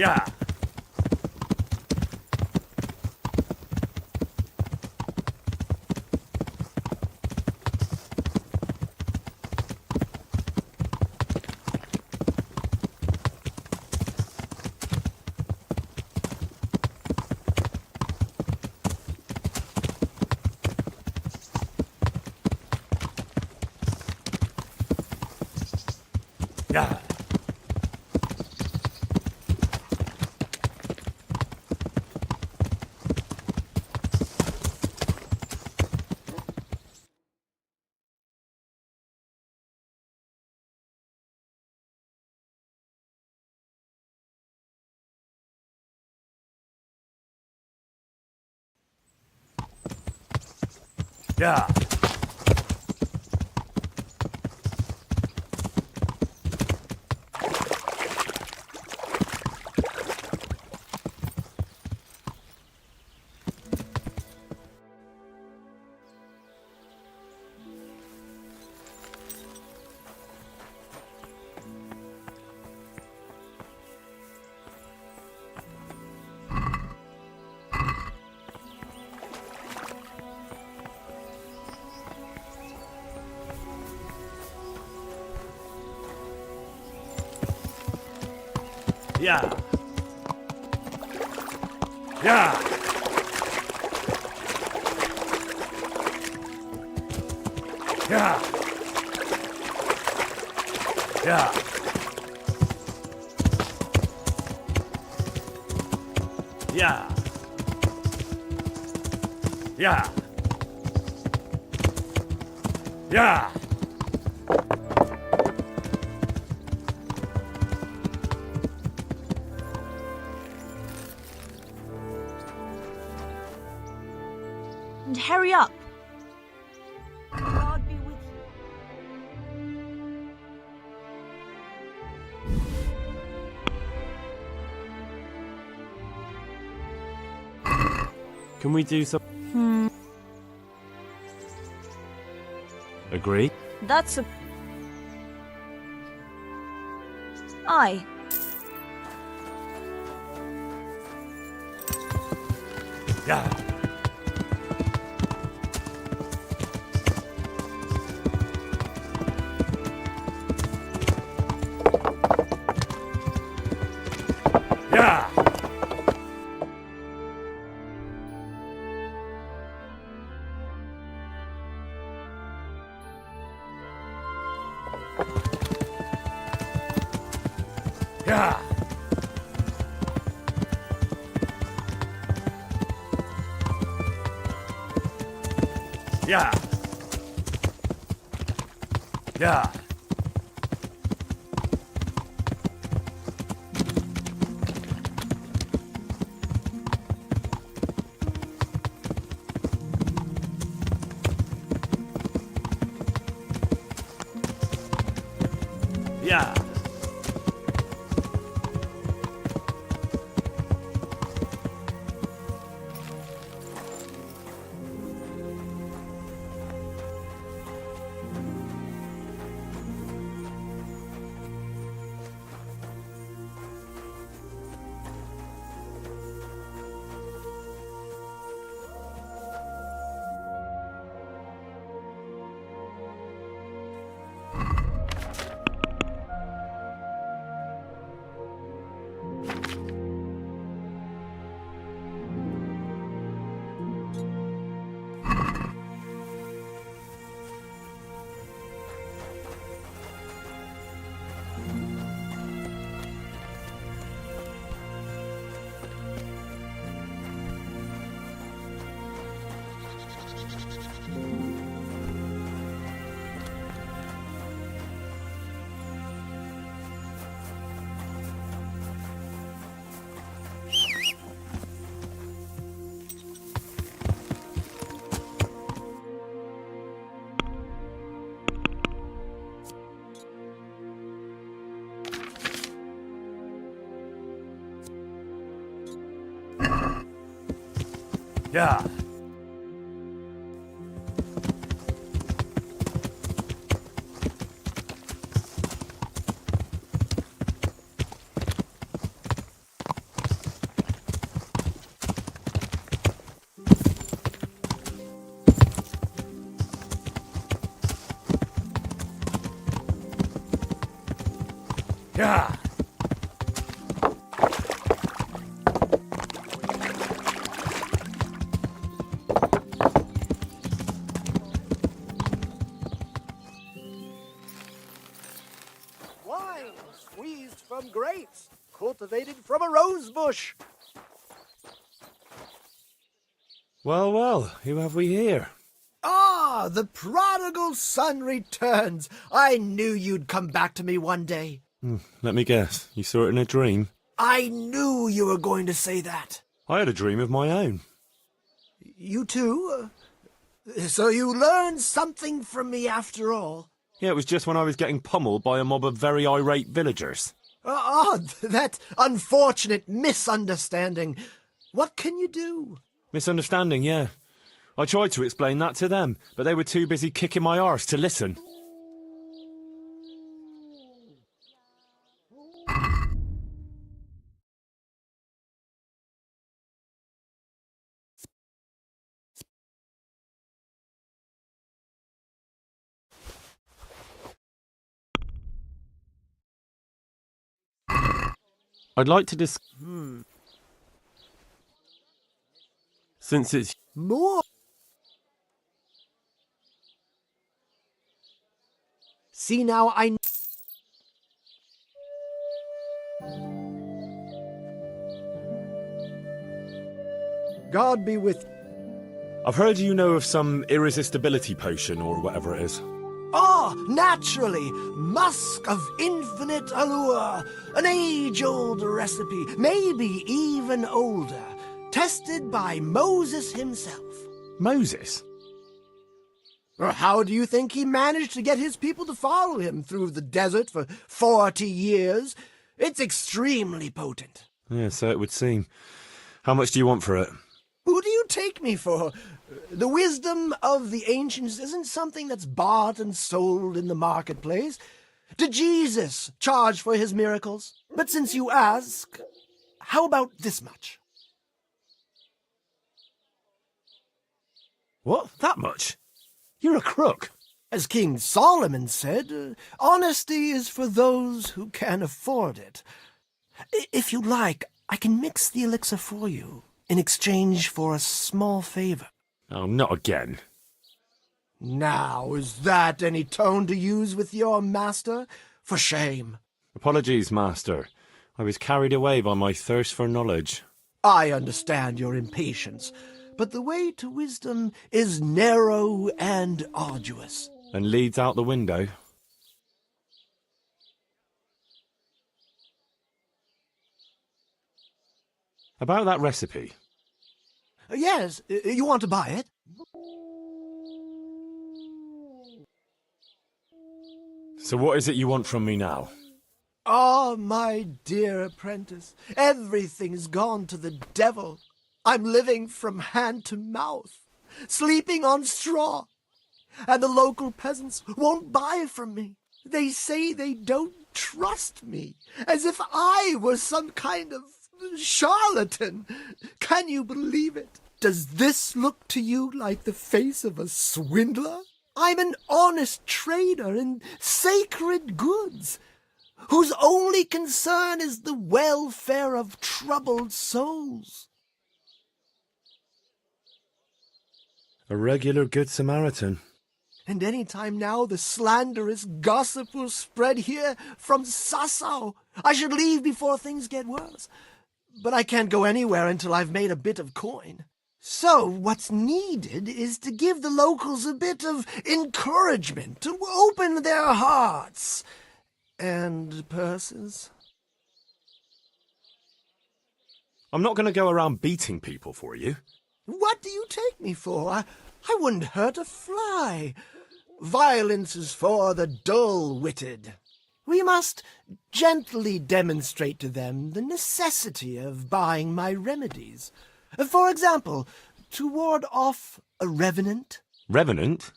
Yeah. Yeah. Yeah. Yeah. Yeah. Yeah. Yeah. Yeah. Yeah. Yeah. And hurry up. God be with you. Can we do some? Agree? That's a... Aye. Yeah. Yeah. Yeah. Yeah. Yeah. Yeah. Yeah. yeah. Wine squeezed from grapes, cultivated from a rose bush. Well, well, who have we here? Ah, the prodigal son returns. I knew you'd come back to me one day. Let me guess, you saw it in a dream? I knew you were going to say that. I had a dream of my own. You too? So you learned something from me after all? Yeah, it was just when I was getting pummeled by a mob of very irate villagers. That unfortunate misunderstanding. What can you do? Misunderstanding, yeah. I tried to explain that to them, but they were too busy kicking my arse to listen. I'd like to Since it's... More? See now, God be with you. I've heard you know of some irresistibility potion or whatever it is. Naturally, musk of infinite allure, an age-old recipe, maybe even older, tested by Moses himself. Moses? How do you think he managed to get his people to follow him through the desert for 40 years? It's extremely potent. Yeah, so it would seem. How much do you want for it? Who do you take me for? The wisdom of the ancients isn't something that's bought and sold in the marketplace. Did Jesus charge for his miracles? But since you ask, how about this much? What? That much? You're a crook. As King Solomon said, honesty is for those who can afford it. If you like, I can mix the elixir for you in exchange for a small favor. Oh, not again. Now, is that any tone to use with your master? For shame. Apologies, master. I was carried away by my thirst for knowledge. I understand your impatience, but the way to wisdom is narrow and arduous. And leads out the window. About that recipe. Yes, you want to buy it? So what is it you want from me now? Ah, my dear apprentice, everything's gone to the devil. I'm living from hand to mouth, sleeping on straw, and the local peasants won't buy from me. They say they don't trust me, as if I were some kind of charlatan. Can you believe it? Does this look to you like the face of a swindler? I'm an honest trader in sacred goods, whose only concern is the welfare of troubled souls. A regular Good Samaritan. And any time now the slanderous gossip will spread here from Sassau. I should leave before things get worse. But I can't go anywhere until I've made a bit of coin. So what's needed is to give the locals a bit of encouragement, to open their hearts and purses. I'm not going to go around beating people for you. What do you take me for? I wouldn't hurt a fly. Violence is for the dull-witted. We must gently demonstrate to them the necessity of buying my remedies. For example, to ward off a revenant. Revenant?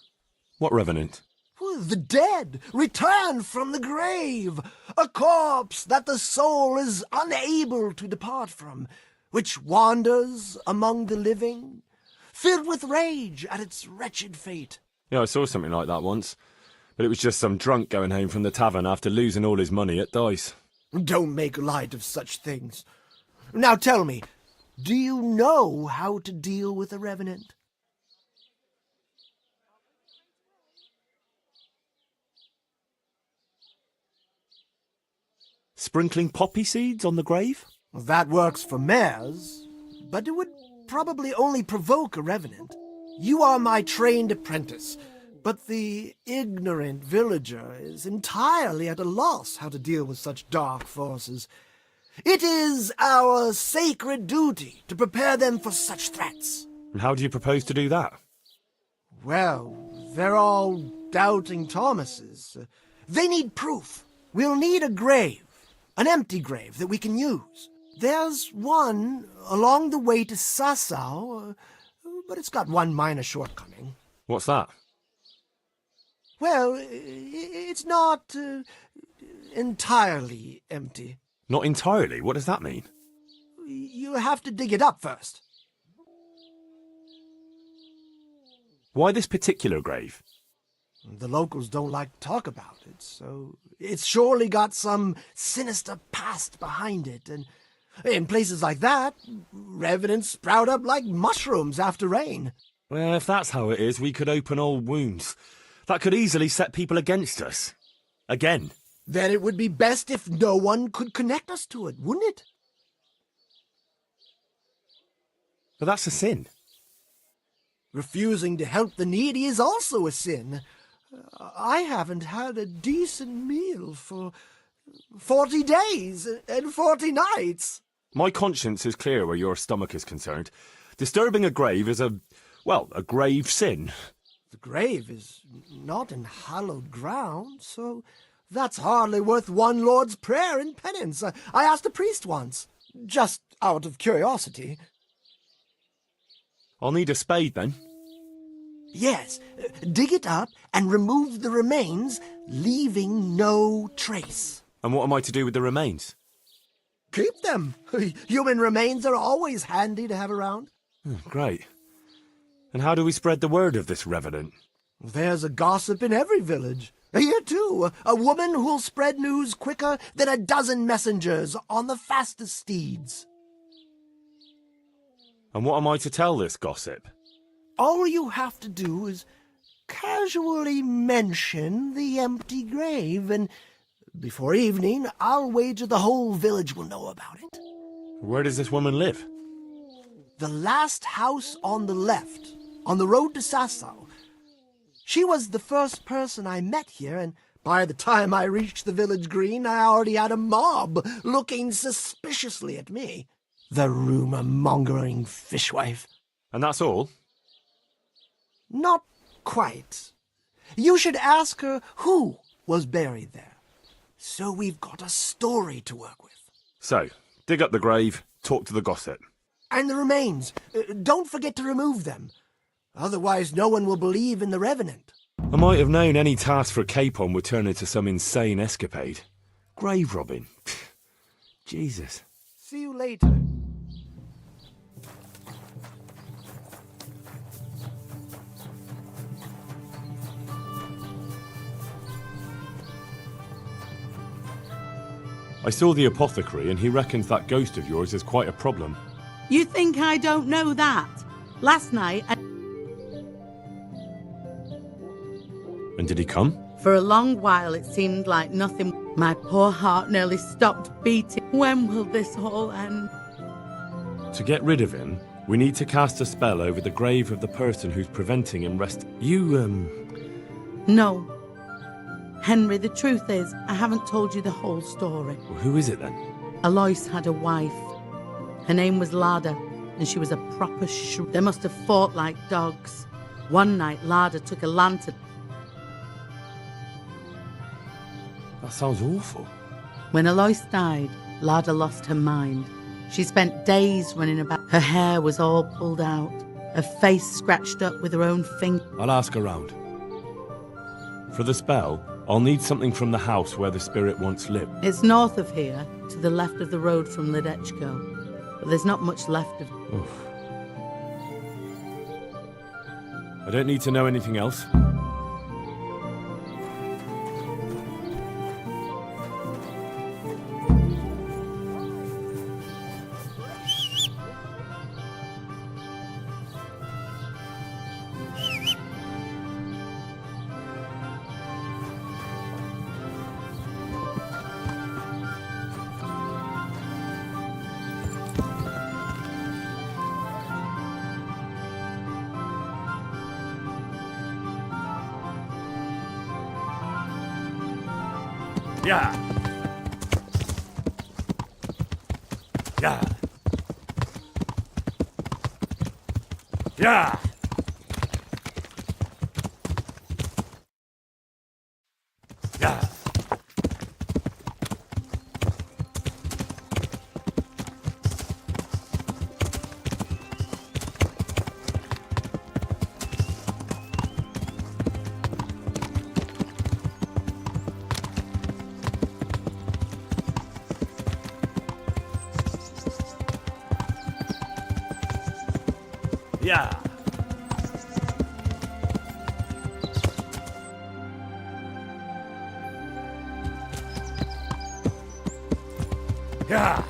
What revenant? The dead, returned from the grave, a corpse that the soul is unable to depart from, which wanders among the living, filled with rage at its wretched fate. Yeah, I saw something like that once. But it was just some drunk going home from the tavern after losing all his money at dice. Don't make light of such things. Now tell me, do you know how to deal with a revenant? Sprinkling poppy seeds on the grave? That works for mares, but it would probably only provoke a revenant. You are my trained apprentice, but the ignorant villager is entirely at a loss how to deal with such dark forces. It is our sacred duty to prepare them for such threats. And how do you propose to do that? Well, they're all doubting Thomases. They need proof. We'll need a grave, an empty grave that we can use. There's one along the way to Sasau, but it's got one minor shortcoming. What's that? Well, it's not entirely empty. Not entirely? What does that mean? You have to dig it up first. Why this particular grave? The locals don't like to talk about it, so it's surely got some sinister past behind it, and in places like that, revenants sprout up like mushrooms after rain. Well, if that's how it is, we could open old wounds. That could easily set people against us. Again. Then it would be best if no one could connect us to it, wouldn't it? But that's a sin. Refusing to help the needy is also a sin. I haven't had a decent meal for 40 days and 40 nights. My conscience is clear where your stomach is concerned. Disturbing a grave is a grave sin. The grave is not in hallowed ground, so that's hardly worth one Lord's Prayer in penance. I asked a priest once, just out of curiosity. I'll need a spade then. Yes, dig it up and remove the remains, leaving no trace. And what am I to do with the remains? Keep them. Human remains are always handy to have around. Great. And how do we spread the word of this revenant? There's a gossip in every village. Here, too, a woman who'll spread news quicker than a dozen messengers on the fastest steeds. And what am I to tell this gossip? All you have to do is casually mention the empty grave, and before evening, I'll wager the whole village will know about it. Where does this woman live? The last house on the left, on the road to Sasau. She was the first person I met here, and by the time I reached the village green, I already had a mob looking suspiciously at me. The rumour-mongering fishwife. And that's all? Not quite. You should ask her who was buried there. So we've got a story to work with. So, dig up the grave, talk to the gossip. And the remains. Don't forget to remove them. Otherwise no one will believe in the revenant. I might have known any task for Capon would turn into some insane escapade. Grave robbing. Jesus. See you later. I saw the apothecary and he reckons that ghost of yours is quite a problem. You think I don't know that? Last night, And did he come? for a long while, it seemed like nothing. My poor heart nearly stopped beating. When will this all end? To get rid of him, we need to cast a spell over the grave of the person who's preventing him No. Henry, the truth is, I haven't told you the whole story. Well, who is it then? Alois had a wife. Her name was Lada, and she was a proper They must have fought like dogs. One night, Lada took a lantern. That sounds awful. When Alois died, Lada lost her mind. She spent days running about. Her hair was all pulled out, her face scratched up with her own finger. I'll ask around. For the spell, I'll need something from the house where the spirit once lived. It's north of here, to the left of the road from Ledechko. But there's not much left of it. Oof. I don't need to know anything else. Yeah. Yeah. Yeah. Yeah. Yeah. Yeah.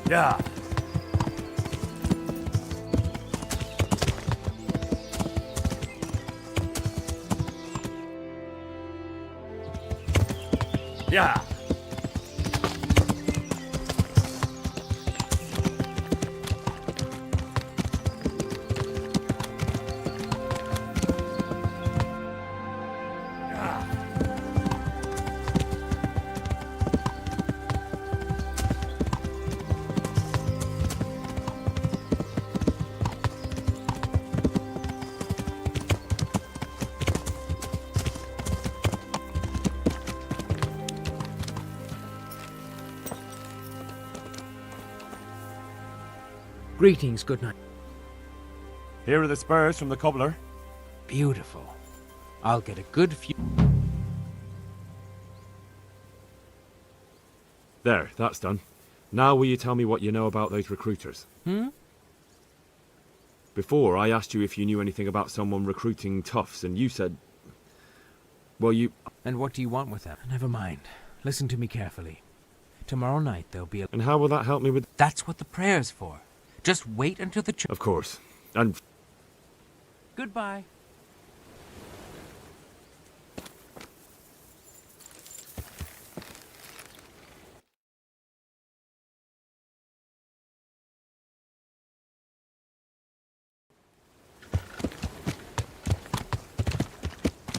Yeah. Yeah. Greetings, good night. Here are the spurs from the cobbler. Beautiful. I'll get a good few. There, that's done. Now will you tell me what you know about those recruiters? Before, I asked you if you knew anything about someone recruiting toughs, and you said... Well, you... And what do you want with them? Never mind. Listen to me carefully. Tomorrow night there'll be a... And how will that help me with... That's what the prayer's for. Just wait until the church... Of course. And... Goodbye.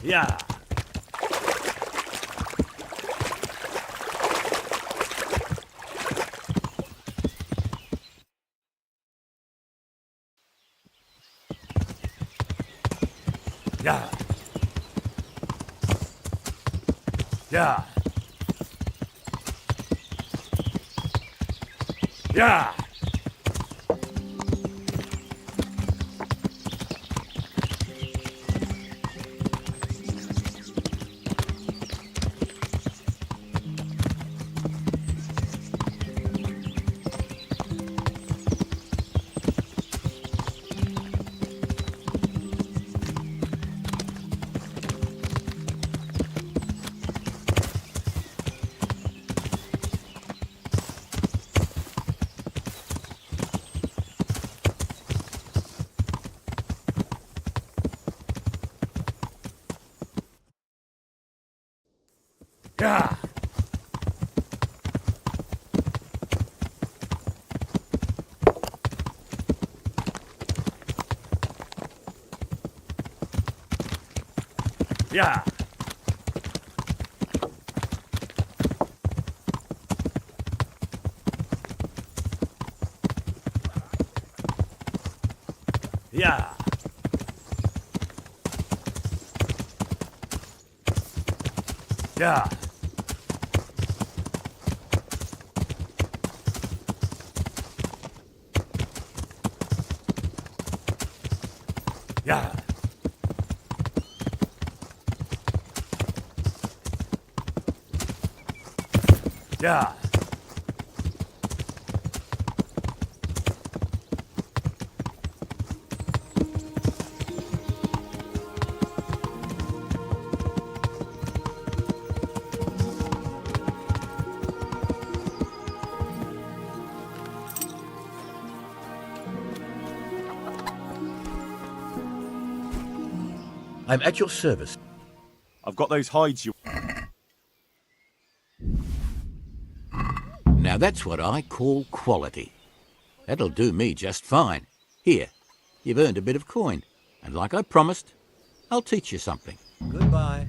Yeah. Yeah. Yeah. Yeah. Yeah. Yeah. Yeah. Yeah. Yeah. Yeah. I'm at your service. I've got those hides you... Now that's what I call quality. That'll do me just fine. Here, you've earned a bit of coin. And like I promised, I'll teach you something. Goodbye.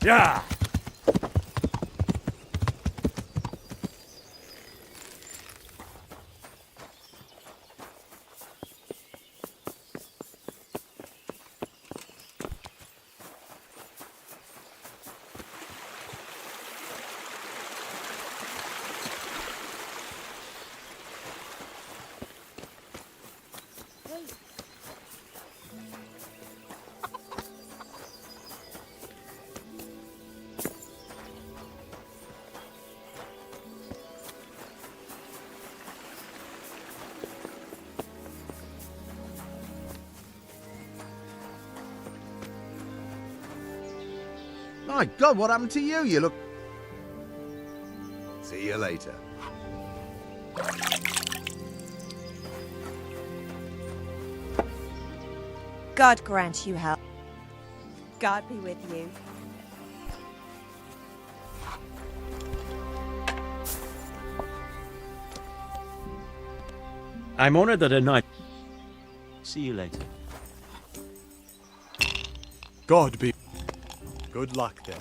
Yeah! My God, what happened to you? You look... See you later. God grant you help. God be with you. I'm honored that a knight... See you later. God be... Good luck then.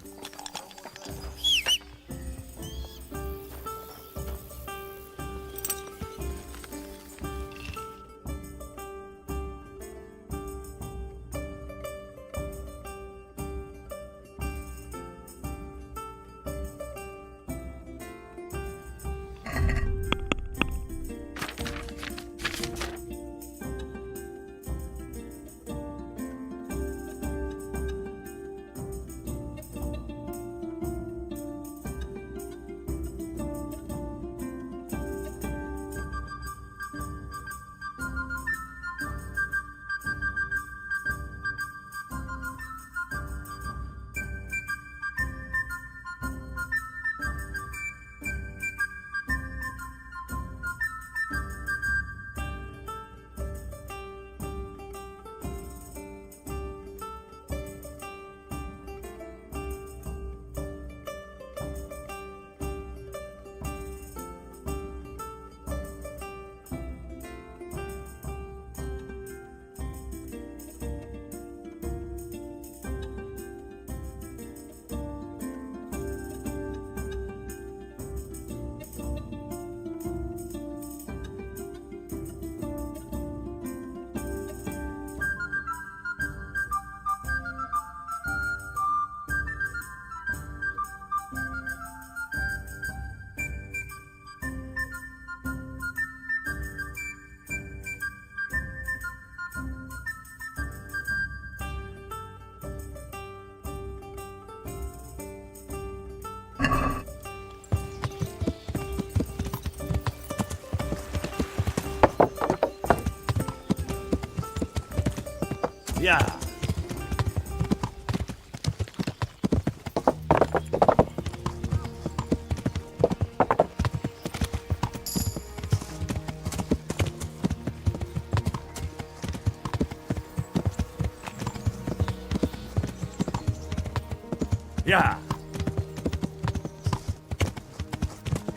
Yeah!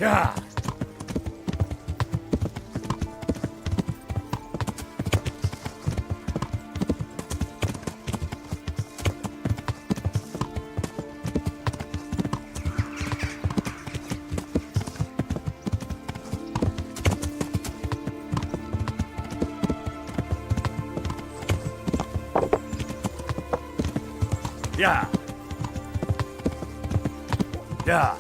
Yeah. Yeah. Yeah.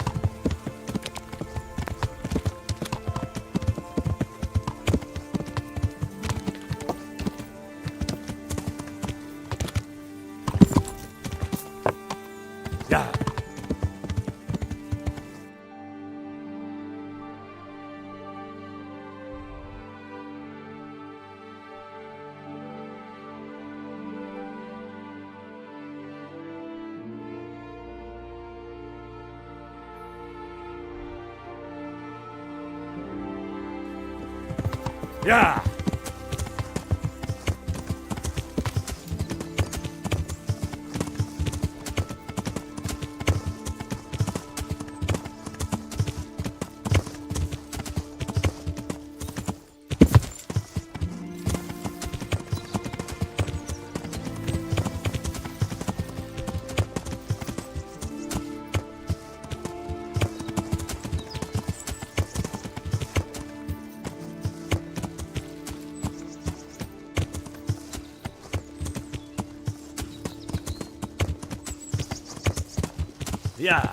Yeah. Yeah. Yeah.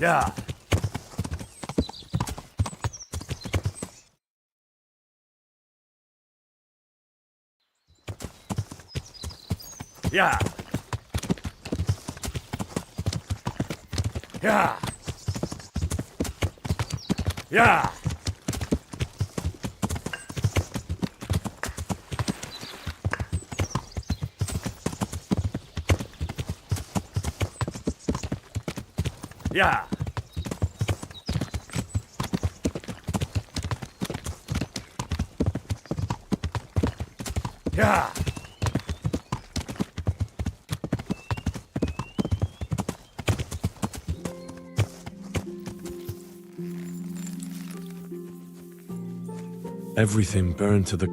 Yeah. Yeah. Yeah. Yeah. Yeah. Yeah. Yeah. Everything burned to the... So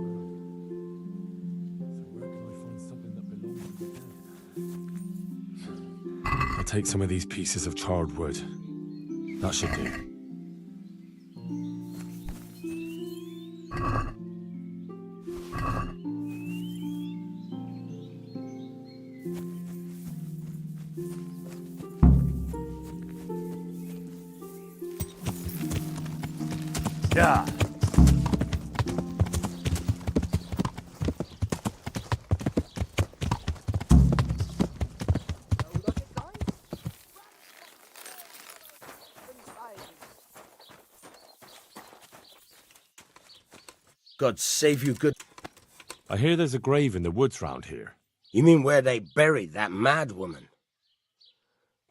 where can I find something that belongs to the dead? I'll take some of these pieces of charred wood. That should do. Yeah. God save you, good. I hear there's a grave in the woods round here. You mean where they buried that mad woman?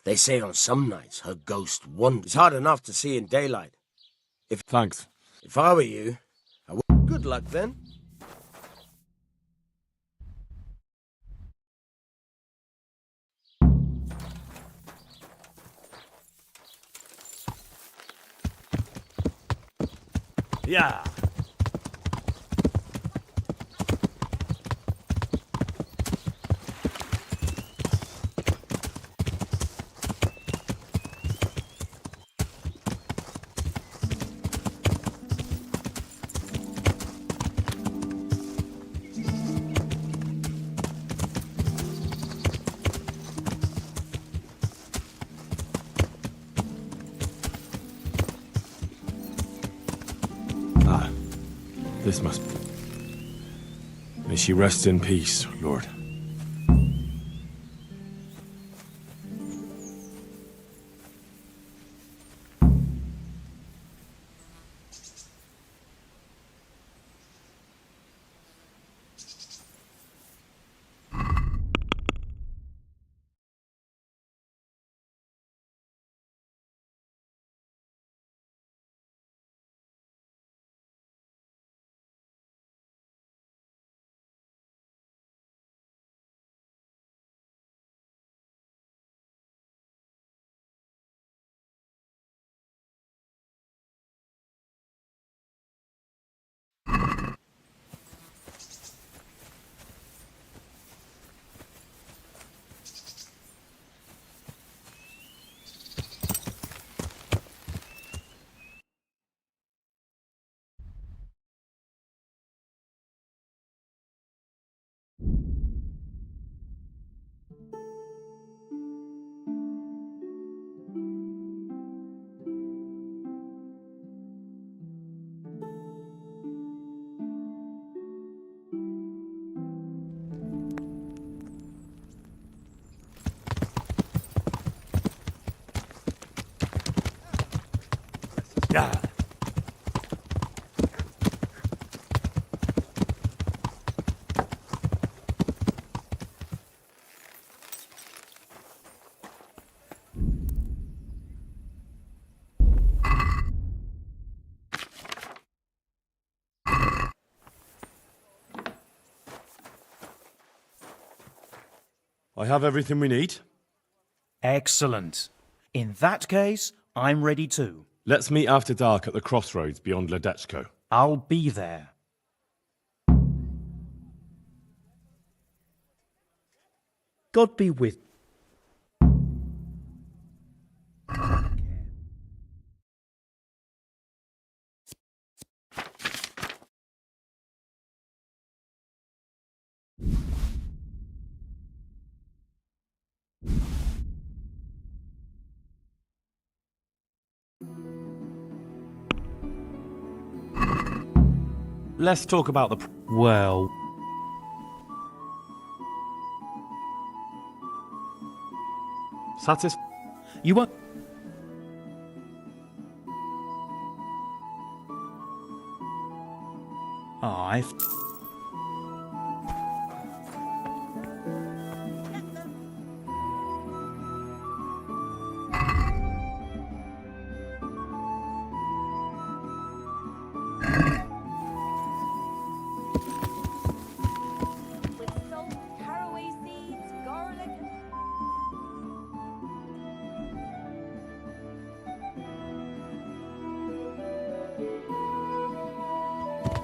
They say on some nights her ghost wanders. It's hard enough to see in daylight. Thanks. If I were you, I would. Good luck then. Yeah. Ah, this must... May she rest in peace, Lord. Yeah. I have everything we need. Excellent. In that case, I'm ready too. Let's meet after dark at the crossroads beyond Ledetchko. I'll be there. God be with. Let's talk about the... Well, you won't. I've. With salt, caraway seeds, garlic, and...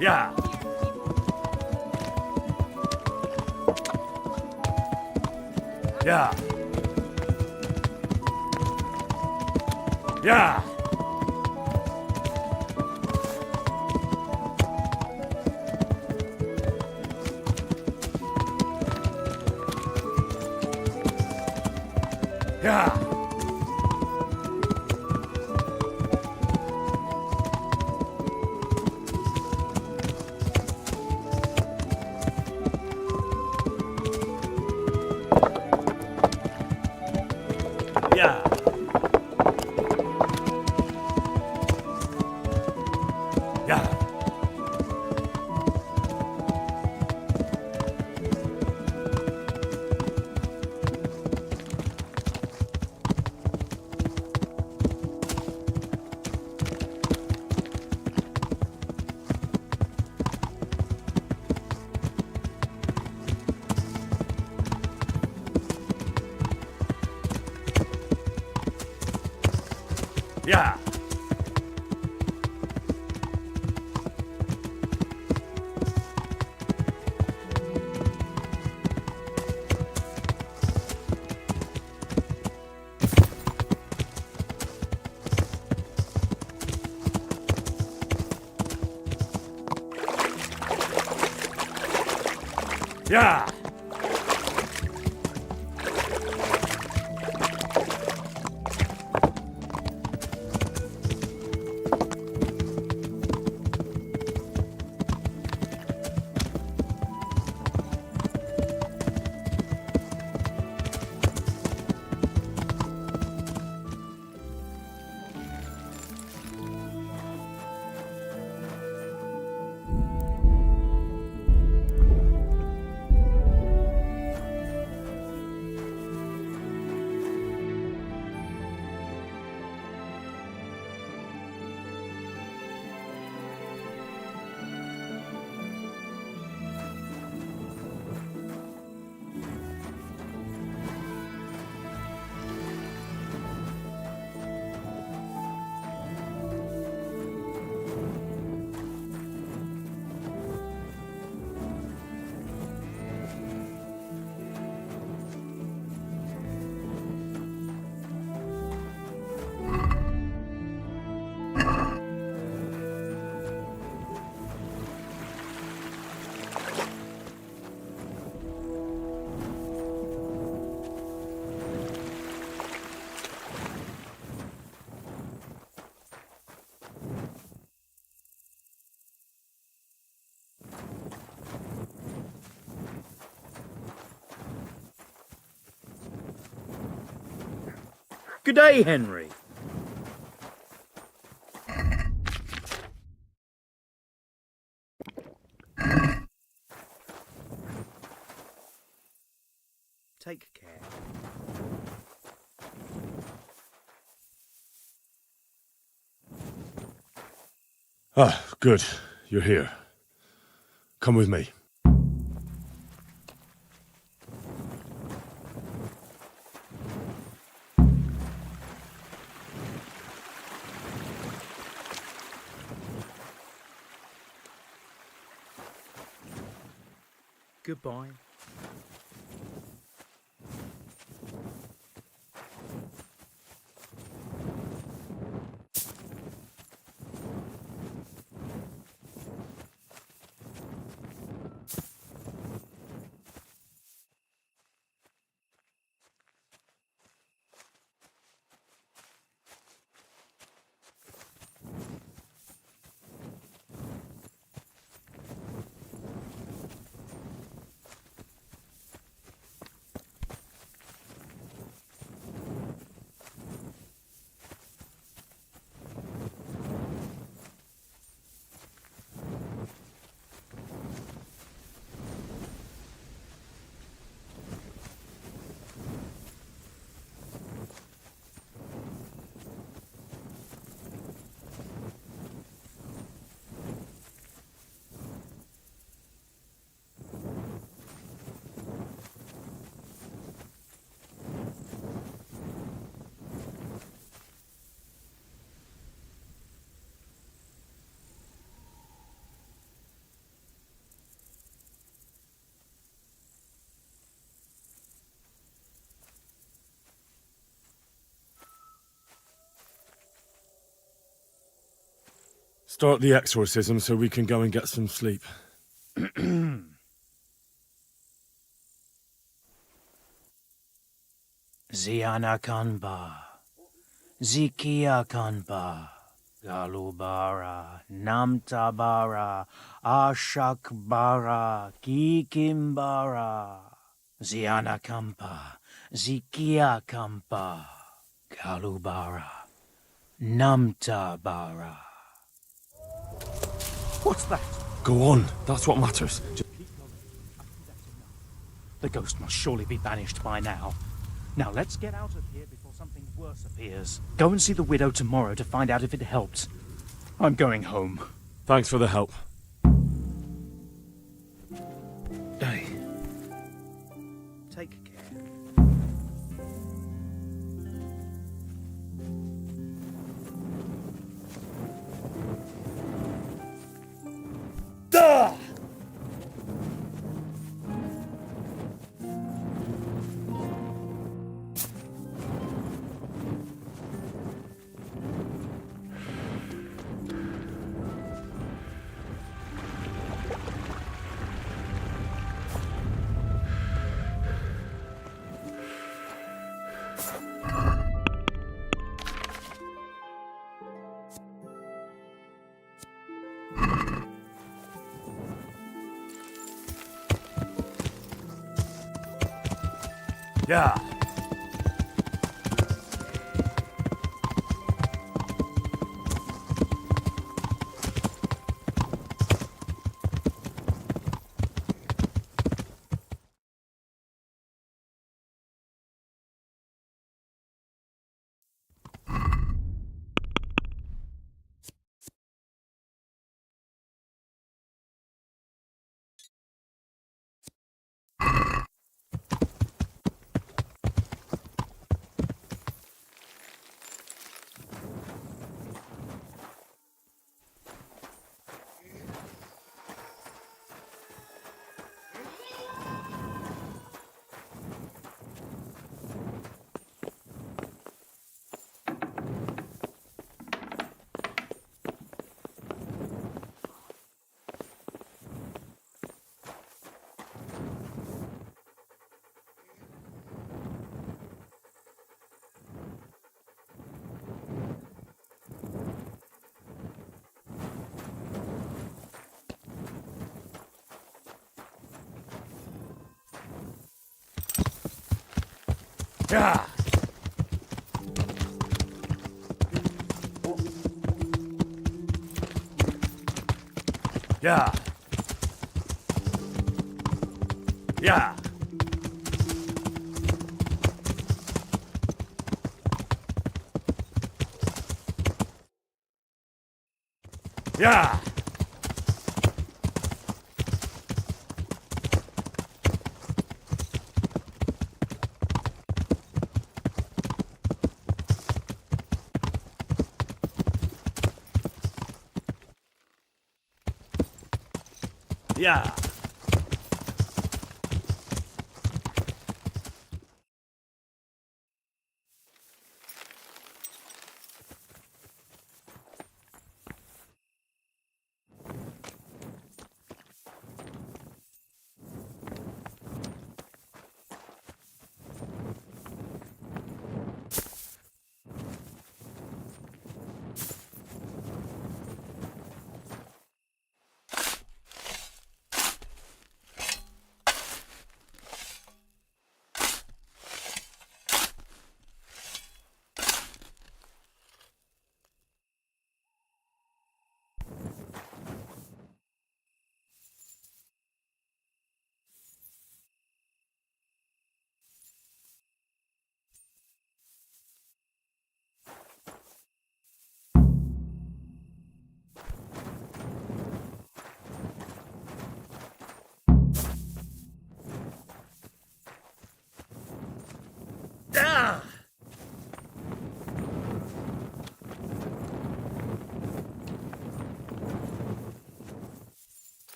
Yeah. Yeah. Yeah. Yeah. Yeah. Yeah. Yeah. Yeah. Good day, Henry. Take care. Ah, good. You're here. Come with me. Goodbye. Start the exorcism so we can go and get some sleep. Ziana Kanba. Zikia Kanba. Galubara. Namtabara. Ashakbara. Kikimbara. Ziana Kampa. Zikia Kampa. Galubara. Namtabara. What's that? Go on, that's what matters. The ghost must surely be banished by now. Now let's get out of here before something worse appears. Go and see the widow tomorrow to find out if it helped. I'm going home. Thanks for the help. Hey. Take care. Duh! Yeah. Yeah. Yeah. Yeah. Yeah! Yeah!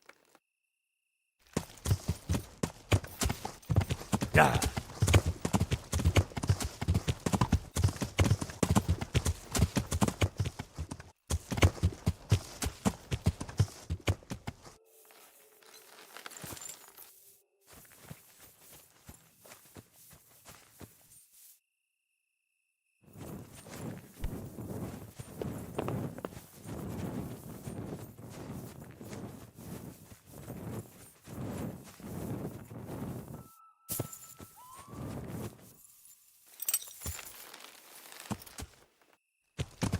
Yeah!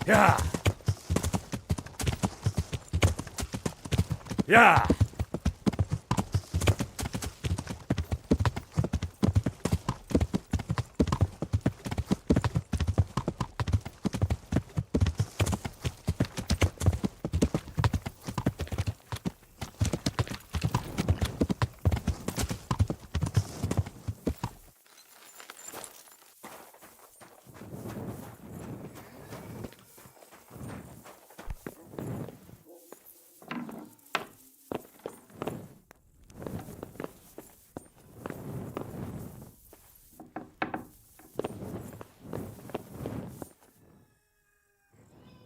Yeah! Yeah!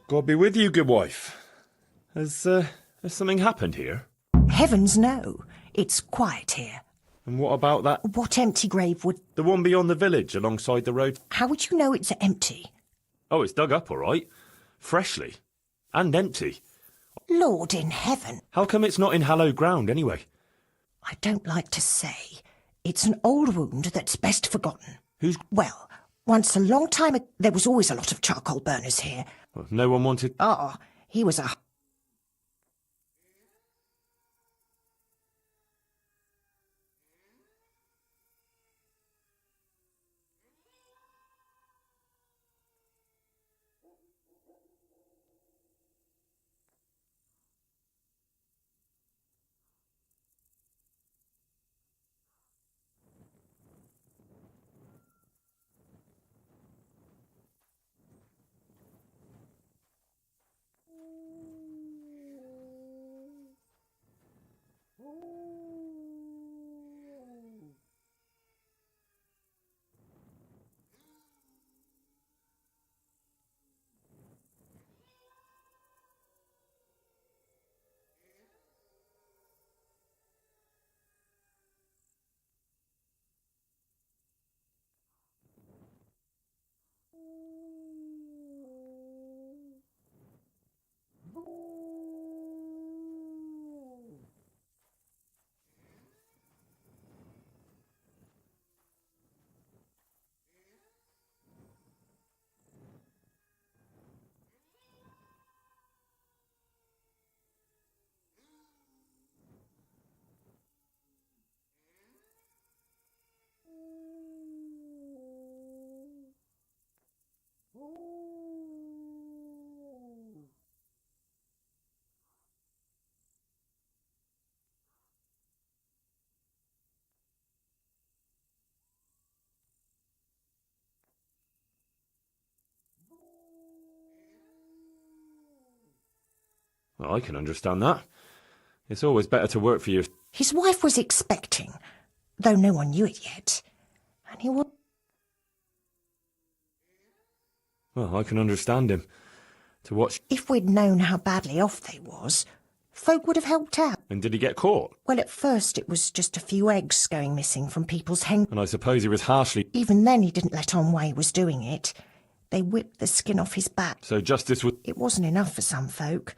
God be with you, good wife. Has something happened here? Heavens, no. It's quiet here. And what about that? What empty grave would... The one beyond the village, alongside the road? How would you know it's empty? Oh, it's dug up, all right. Freshly. And empty. Lord in heaven. How come it's not in hallowed ground, anyway? I don't like to say. It's an old wound that's best forgotten. Who's... Well, once a long time ago, there was always a lot of charcoal burners here. Well, no one wanted... Ah, he was a... Well, I can understand that. It's always better to work for you. His wife was expecting, though no one knew it yet. And he was... Well, I can understand him. To watch... If we'd known how badly off they was, folk would have helped out. And did he get caught? Well, at first it was just a few eggs going missing from people's hen... And I suppose he was harshly... Even then he didn't let on why he was doing it. They whipped the skin off his back. So justice was... It wasn't enough for some folk.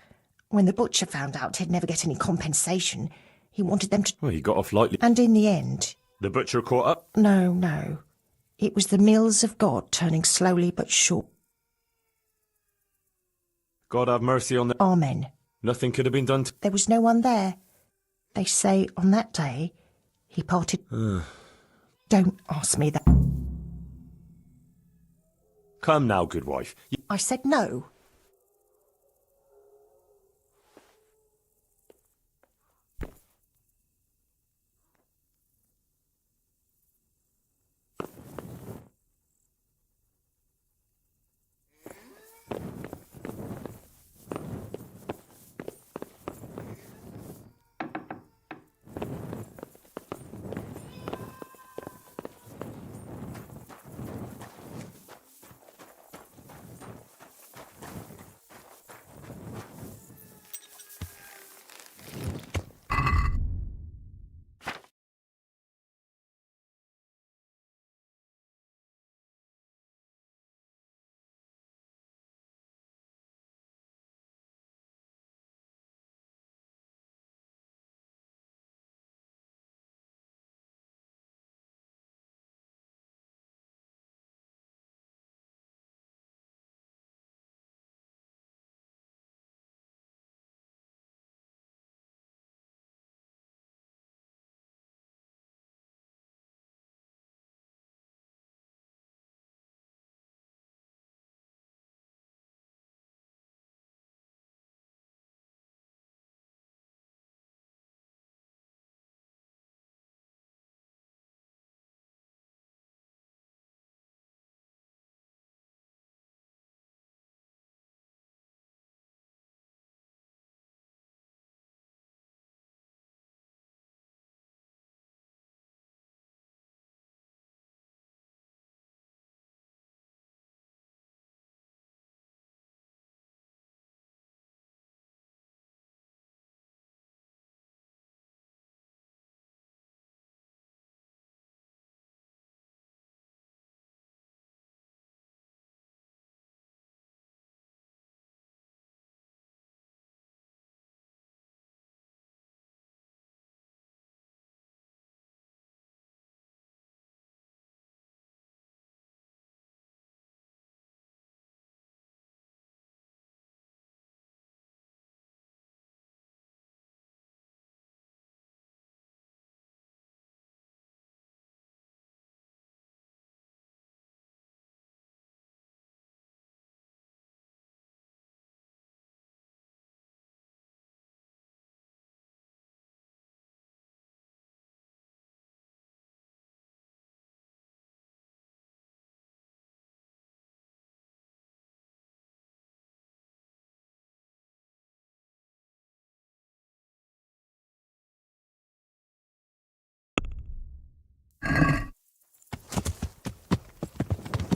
When the butcher found out he'd never get any compensation, he wanted them to... Well, he got off lightly. And in the end... The butcher caught up? No. It was the mills of God turning slowly but sure. God have mercy on the... Amen. Nothing could have been done to... There was no one there. They say on that day, he parted... Don't ask me that. Come now, good wife. I said no.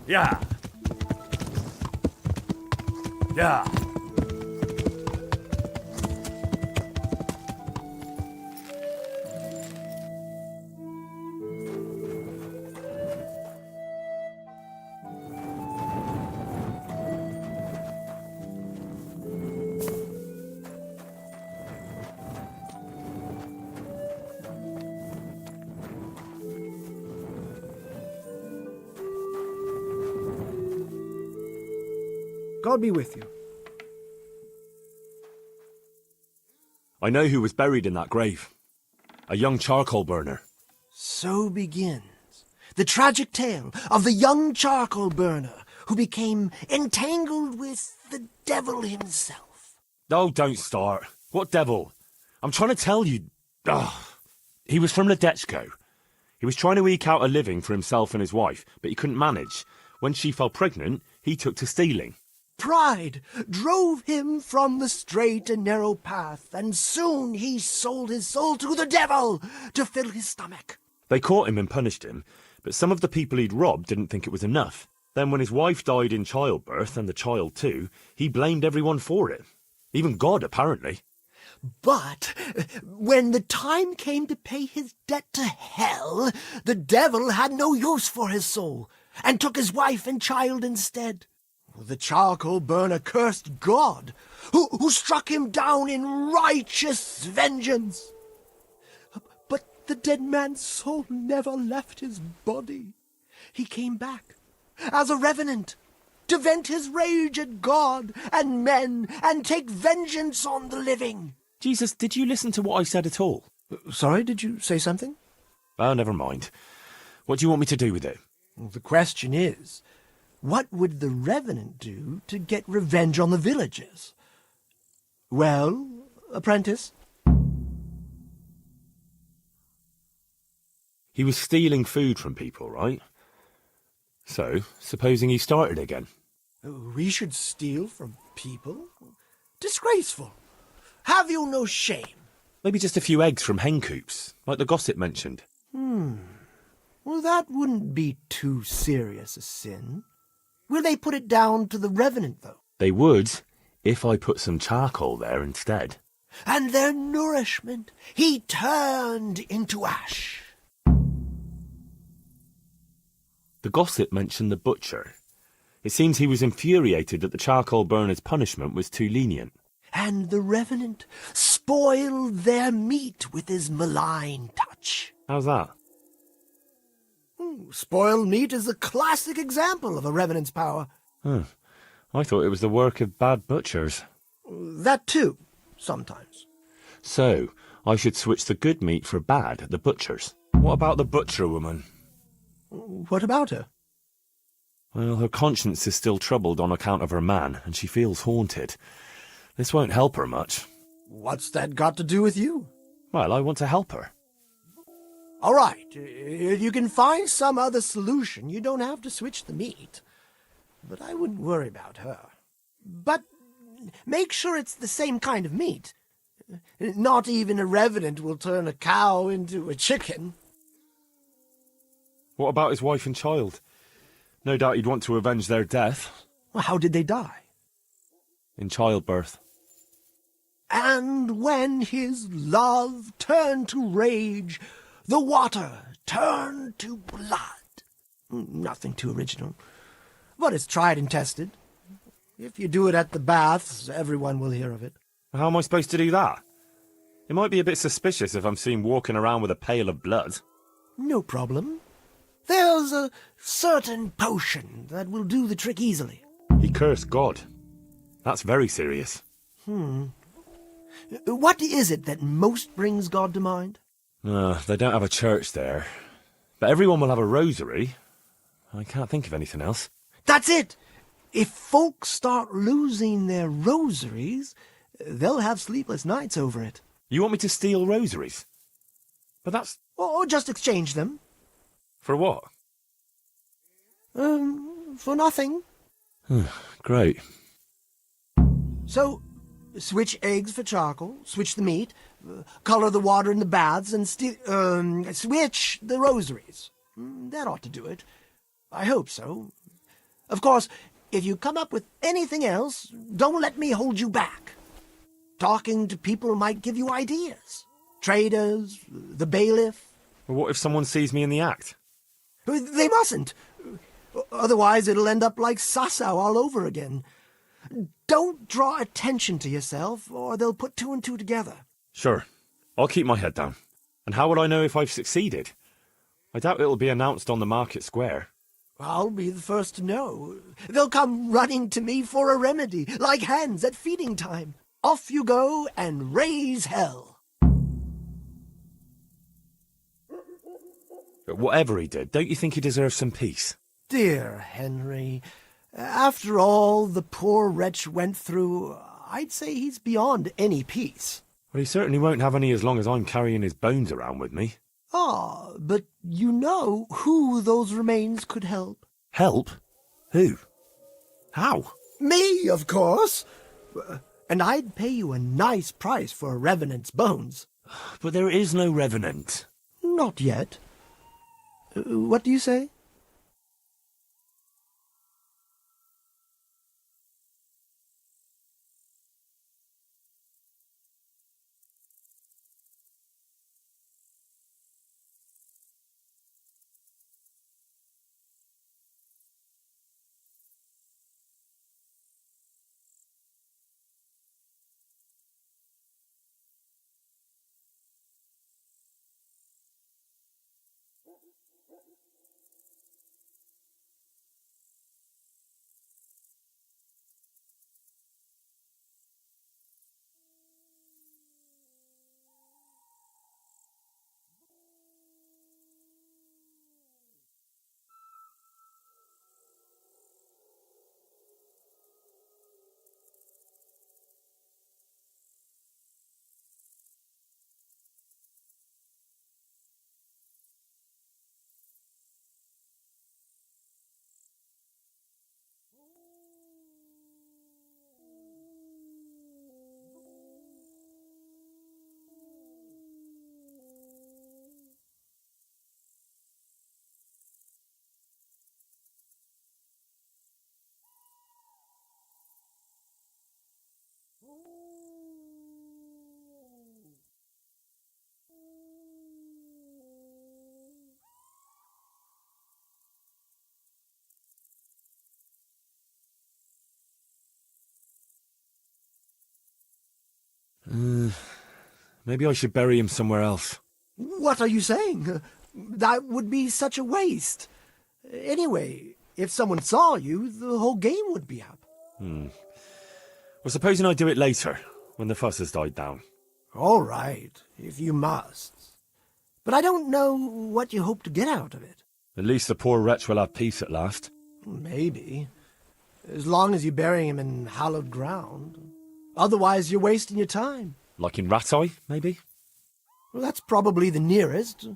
Yeah. Yeah. God be with you. I know who was buried in that grave. A young charcoal burner. So begins the tragic tale of the young charcoal burner who became entangled with the devil himself. Oh, don't start. What devil? I'm trying to tell you. Ugh. He was from Ledechko. He was trying to eke out a living for himself and his wife, but he couldn't manage. When she fell pregnant, he took to stealing. Pride drove him from the straight and narrow path, and soon he sold his soul to the devil to fill his stomach. They caught him and punished him, but some of the people he'd robbed didn't think it was enough. Then when his wife died in childbirth, and the child too, he blamed everyone for it. Even God, apparently. But when the time came to pay his debt to hell, the devil had no use for his soul, and took his wife and child instead. The charcoal burner cursed God, who struck him down in righteous vengeance. But the dead man's soul never left his body. He came back as a revenant to vent his rage at God and men and take vengeance on the living. Jesus, did you listen to what I said at all? Sorry, did you say something? Oh, never mind. What do you want me to do with it? Well, the question is, what would the revenant do to get revenge on the villagers? Well, apprentice? He was stealing food from people, right? So, supposing he started again. We should steal from people? Disgraceful. Have you no shame? Maybe just a few eggs from hen coops, like the gossip mentioned. Well, that wouldn't be too serious a sin. Will they put it down to the revenant, though? They would, if I put some charcoal there instead. And their nourishment he turned into ash. The gossip mentioned the butcher. It seems he was infuriated that the charcoal burner's punishment was too lenient. And the revenant spoiled their meat with his malign touch. How's that? Spoiled meat is a classic example of a revenant's power. I thought it was the work of bad butchers. That too, sometimes. So, I should switch the good meat for bad at the butcher's. What about the butcher woman? What about her? Well, her conscience is still troubled on account of her man, and she feels haunted. This won't help her much. What's that got to do with you? Well, I want to help her. All right, if you can find some other solution, you don't have to switch the meat. But I wouldn't worry about her. But make sure it's the same kind of meat. Not even a revenant will turn a cow into a chicken. What about his wife and child? No doubt he'd want to avenge their death. Well, how did they die? In childbirth. And when his love turned to rage, the water turned to blood. Nothing too original, but it's tried and tested. If you do it at the baths, everyone will hear of it. How am I supposed to do that? It might be a bit suspicious if I'm seen walking around with a pail of blood. No problem. There's a certain potion that will do the trick easily. He cursed God. That's very serious. What is it that most brings God to mind? They don't have a church there. But everyone will have a rosary. I can't think of anything else. That's it! If folks start losing their rosaries, they'll have sleepless nights over it. You want me to steal rosaries? But that's... Or just exchange them. For what? For nothing. Great. So, switch eggs for charcoal, switch the meat, color the water in the baths, and switch the rosaries. That ought to do it. I hope so. Of course, if you come up with anything else, don't let me hold you back. Talking to people might give you ideas. Traders, the bailiff. Well, what if someone sees me in the act? They mustn't. Otherwise, it'll end up like Sasau all over again. Don't draw attention to yourself, or they'll put two and two together. Sure. I'll keep my head down. And how would I know if I've succeeded? I doubt it'll be announced on the market square. I'll be the first to know. They'll come running to me for a remedy, like hens at feeding time. Off you go and raise hell. But whatever he did, don't you think he deserves some peace? Dear Henry, after all the poor wretch went through, I'd say he's beyond any peace. Well, he certainly won't have any as long as I'm carrying his bones around with me. Ah, but you know who those remains could help. Help? Who? How? Me, of course. And I'd pay you a nice price for a revenant's bones. But there is no revenant. Not yet. What do you say? Maybe I should bury him somewhere else. What are you saying? That would be such a waste. Anyway, if someone saw you, the whole game would be up. Well, supposing I do it later, when the fuss has died down. All right, if you must. But I don't know what you hope to get out of it. At least the poor wretch will have peace at last. Maybe. As long as you bury him in hallowed ground. Otherwise, you're wasting your time. Like in Rattay, maybe? Well, that's probably the nearest.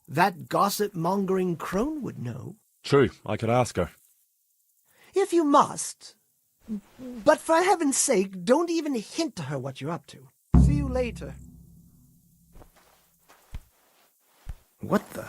That gossip-mongering crone would know. True, I could ask her. If you must. But for heaven's sake, don't even hint to her what you're up to. See you later. What the...